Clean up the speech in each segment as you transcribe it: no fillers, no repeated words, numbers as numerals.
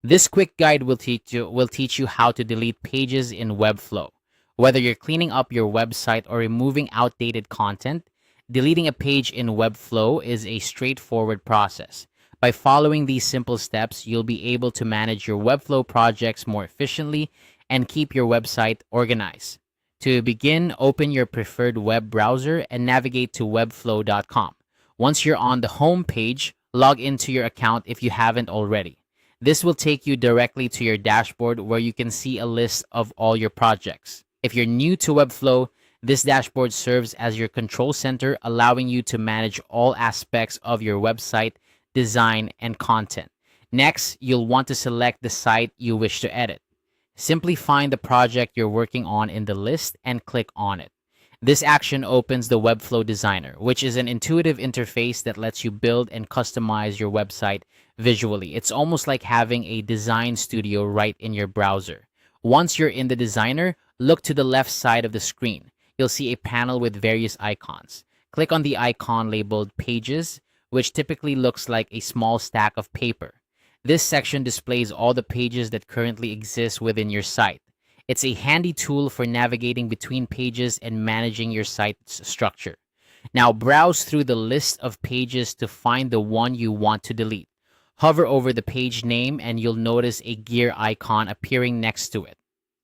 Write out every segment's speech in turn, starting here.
This quick guide will teach you how to delete pages in Webflow. Whether you're cleaning up your website or removing outdated content, deleting a page in Webflow is a straightforward process. By following these simple steps, you'll be able to manage your Webflow projects more efficiently and keep your website organized. To begin, open your preferred web browser and navigate to webflow.com. Once you're on the home page, log into your account if you haven't already. This will take you directly to your dashboard where you can see a list of all your projects. If you're new to Webflow, this dashboard serves as your control center, allowing you to manage all aspects of your website, design, and content. Next, you'll want to select the site you wish to edit. Simply find the project you're working on in the list and click on it. This action opens the Webflow Designer, which is an intuitive interface that lets you build and customize your website visually. It's almost like having a design studio right in your browser. Once you're in the designer, look to the left side of the screen. You'll see a panel with various icons. Click on the icon labeled Pages, which typically looks like a small stack of paper. This section displays all the pages that currently exist within your site. It's a handy tool for navigating between pages and managing your site's structure. Now browse through the list of pages to find the one you want to delete. Hover over the page name and you'll notice a gear icon appearing next to it.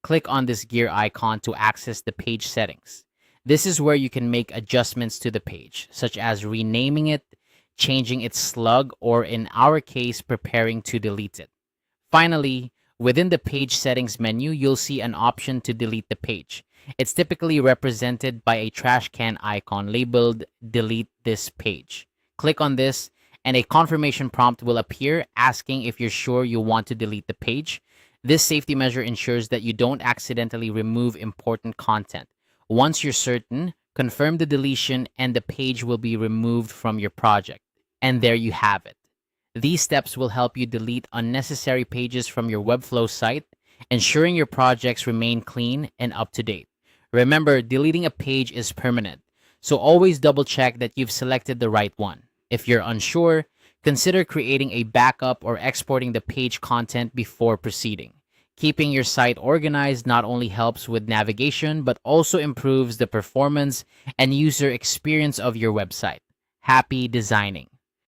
Click on this gear icon to access the page settings. This is where you can make adjustments to the page, such as renaming it, changing its slug, or in our case, preparing to delete it. Finally, within the page settings menu, you'll see an option to delete the page. It's typically represented by a trash can icon labeled Delete this page. Click on this, and a confirmation prompt will appear asking if you're sure you want to delete the page. This safety measure ensures that you don't accidentally remove important content. Once you're certain, confirm the deletion and the page will be removed from your project. And there you have it. These steps will help you delete unnecessary pages from your Webflow site, ensuring your projects remain clean and up to date. Remember, deleting a page is permanent, so always double check that you've selected the right one. If you're unsure, consider creating a backup or exporting the page content before proceeding. Keeping your site organized not only helps with navigation, but also improves the performance and user experience of your website. Happy designing!